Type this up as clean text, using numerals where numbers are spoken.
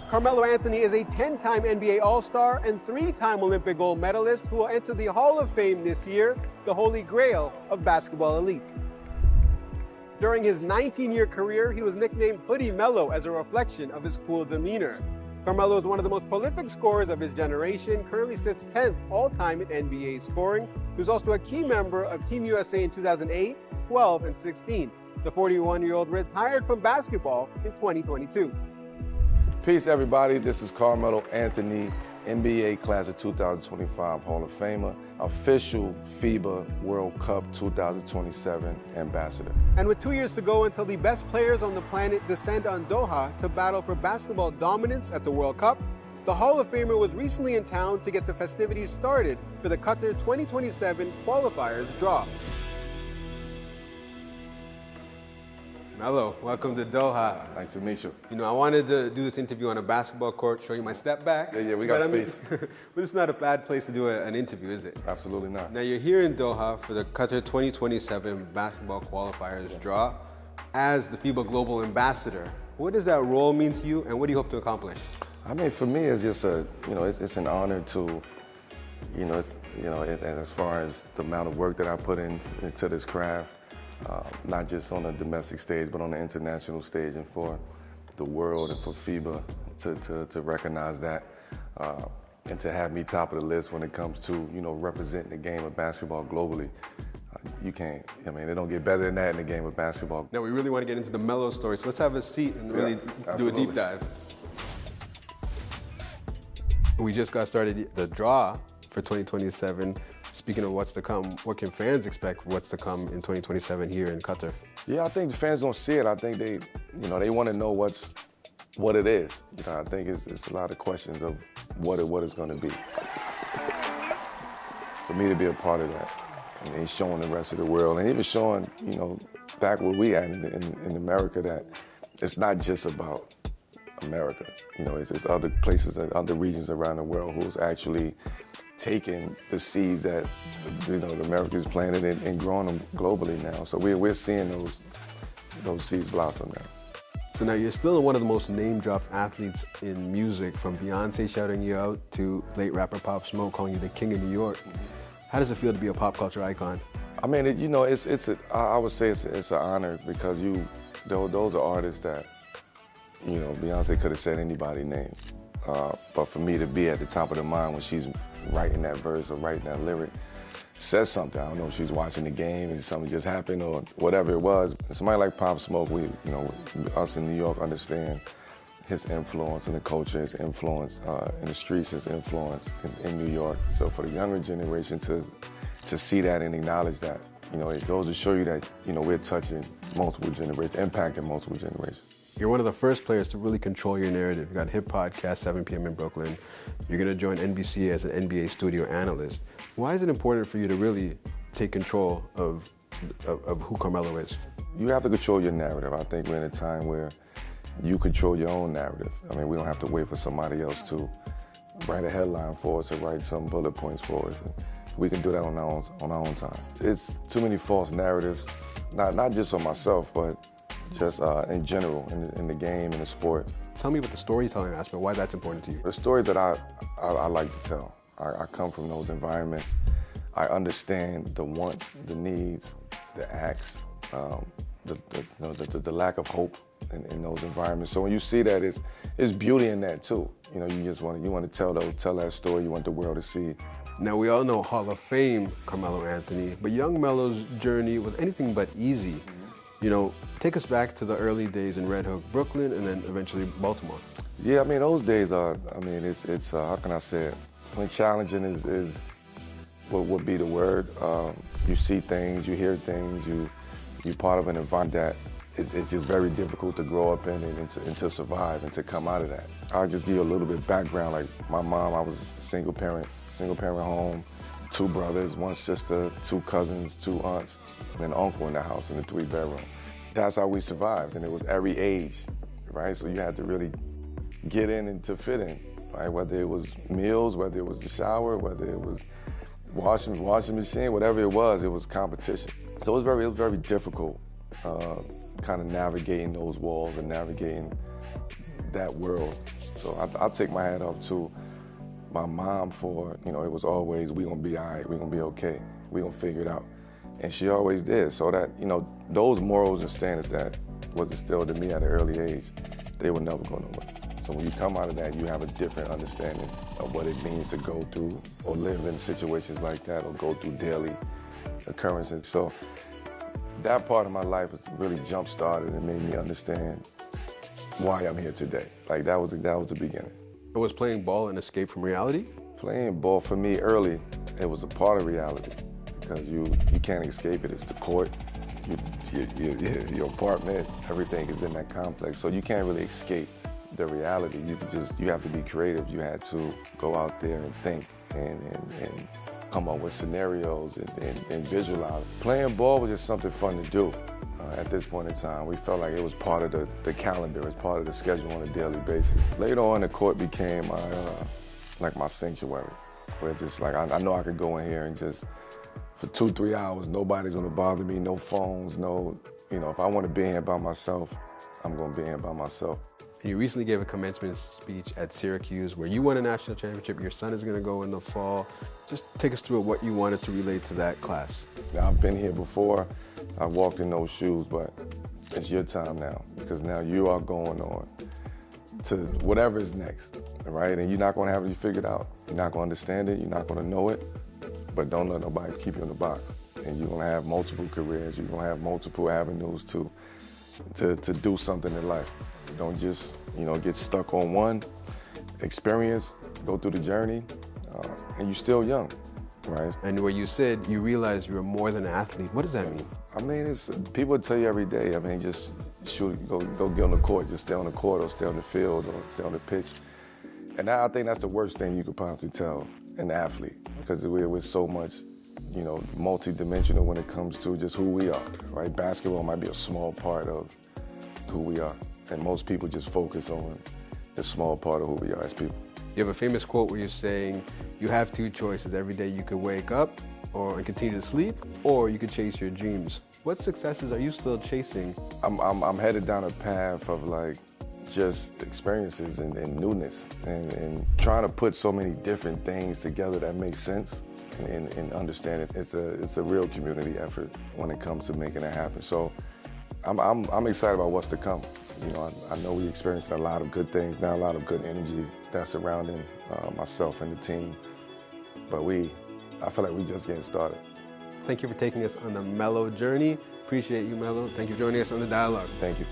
Carmelo Anthony is a 10-time NBA All-Star and 3-time Olympic gold medalist who will enter the Hall of Fame this year, the holy grail of basketball elite. During his 19-year career, he was nicknamed Hoodie Melo as a reflection of his cool demeanor. Carmelo is one of the most prolific scorers of his generation, currently sits 10th all-time in NBA scoring. He was also a key member of Team USA in 2008, 12, and 16. The 41-year-old retired from basketball in 2022. Peace, everybody. This is Carmelo Anthony, NBA Class of 2025 Hall of Famer, official FIBA World Cup 2027 ambassador. And with 2 years to go until the best players on the planet descend on Doha to battle for basketball dominance at the World Cup, the Hall of Famer was recently in town to get the festivities started for the Qatar 2027 qualifiers draw. Melo, welcome to Doha. Nice to meet you. You know, I wanted to do this interview on a basketball court, show you my step back. Yeah, we got space. But it's not a bad place to do an interview, is it? Absolutely not. Now, you're here in Doha for the Qatar 2027 basketball qualifiers draw as the FIBA Global Ambassador. What does that role mean to you, and what do you hope to accomplish? I mean, for me, it's just it's an honor to, as far as the amount of work that I put into this craft. Not just on the domestic stage, but on the international stage, and for the world and for FIBA to recognize that and to have me top of the list when it comes to representing the game of basketball globally. You can't. I mean, it don't get better than that in the game of basketball. Now we really want to get into the Melo story, so let's have a seat and really do a deep dive. We just got started the draw for 2027. Speaking of what's to come, what can fans expect for what's to come in 2027 here in Qatar? Yeah, I think the fans don't see it. I think they want to know what it is. I think it's a lot of questions of what it's going to be. For me to be a part of that, and showing the rest of the world, and even showing, back where we at in America, that it's not just about America. It's other places and other regions around the world who's actually taking the seeds that the Americans planted and growing them globally now. So we're seeing those seeds blossom now. So now you're still one of the most name-dropped athletes in music, from Beyonce shouting you out to late rapper Pop Smoke calling you the king of New York. How does it feel to be a pop culture icon? I mean, I would say it's an honor, because those are artists that Beyonce could have said anybody's name. But for me to be at the top of the mind when she's writing that verse or writing that lyric says something. I don't know if she's watching the game and something just happened or whatever it was. Somebody like Pop Smoke, us in New York understand his influence in the culture, his influence in the streets, his influence in New York. So for the younger generation to see that and acknowledge that, it goes to show you that, we're touching multiple generations, impacting multiple generations. You're one of the first players to really control your narrative. You got Hip Podcast, 7 p.m. in Brooklyn. You're going to join NBC as an NBA studio analyst. Why is it important for you to really take control of who Carmelo is? You have to control your narrative. I think we're in a time where you control your own narrative. I mean, we don't have to wait for somebody else to write a headline for us or write some bullet points for us. We can do that on our own time. It's too many false narratives, not just on myself, but just in general, in the game, in the sport. Tell me about the storytelling aspect, why that's important to you. The stories that I like to tell. I come from those environments. I understand the wants, the needs, the acts, the lack of hope in those environments. So when you see that, it's beauty in that too. You just want to tell that story. You want the world to see. Now we all know Hall of Fame Carmelo Anthony, but young Melo's journey was anything but easy. Take us back to the early days in Red Hook, Brooklyn, and then eventually Baltimore. Yeah, I mean, those days are, it's how can I say it? When challenging is what would be the word. You see things, you hear things, you're part of an environment that it's just very difficult to grow up in and to survive and to come out of that. I'll just give you a little bit of background. Like my mom, I was a single parent home. 2 brothers, 1 sister, 2 cousins, 2 aunts, and an uncle in the house in the 3-bedroom. That's how we survived, and it was every age, right? So you had to really get in and to fit in, right? Whether it was meals, whether it was the shower, whether it was washing machine, whatever it was competition. So it was very difficult, kind of navigating those walls and navigating that world. So I'll take my hat off to my mom for, you know, it was always, we gonna be all right, we gonna be okay, we gonna figure it out. And she always did, so that, you know, those morals and standards that was instilled in me at an early age, they were never going away. So when you come out of that, you have a different understanding of what it means to go through or live in situations like that or go through daily occurrences. So that part of my life was really jump-started and made me understand why I'm here today. Like that was the beginning. Was playing ball an escape from reality? Playing ball for me early, it was a part of reality because you can't escape it. It's the court, your apartment, everything is in that complex. So you can't really escape the reality. You have to be creative. You had to go out there and think and come up with scenarios and visualize. Playing ball was just something fun to do at this point in time. We felt like it was part of the calendar, it was part of the schedule on a daily basis. Later on, the court became my sanctuary, where just like I know I could go in here and just for 2-3 hours, nobody's gonna bother me, no phones, no, you know, if I wanna be here by myself, I'm gonna be here by myself. You recently gave a commencement speech at Syracuse where you won a national championship. Your son is going to go in the fall. Just take us through what you wanted to relate to that class. Now, I've been here before. I walked in those shoes, but it's your time now because now you are going on to whatever is next, right? And you're not going to have it figured out. You're not going to understand it. You're not going to know it, but don't let nobody keep you in the box. And you're going to have multiple careers. You're going to have multiple avenues to do something in life. Don't just, you know, get stuck on one experience, go through the journey, and you're still young, right? And where you said you realized you were more than an athlete, what does that mean? I mean, people tell you every day, I mean, just shoot, go get on the court, just stay on the court or stay on the field or stay on the pitch. And I think that's the worst thing you could possibly tell an athlete because we're so much, you know, multi-dimensional when it comes to just who we are, right? Basketball might be a small part of who we are. And most people just focus on the small part of who we are as people. You have a famous quote where you're saying, you have two choices. Every day you could wake up and continue to sleep, or you could chase your dreams. What successes are you still chasing? I'm headed down a path of like just experiences and newness and trying to put so many different things together that make sense and understand it. It's a real community effort when it comes to making it happen. So I'm excited about what's to come. You know, I know we experienced a lot of good things now, a lot of good energy that's surrounding myself and the team. But I feel like we're just getting started. Thank you for taking us on the Melo journey. Appreciate you, Melo. Thank you for joining us on The Dialogue. Thank you.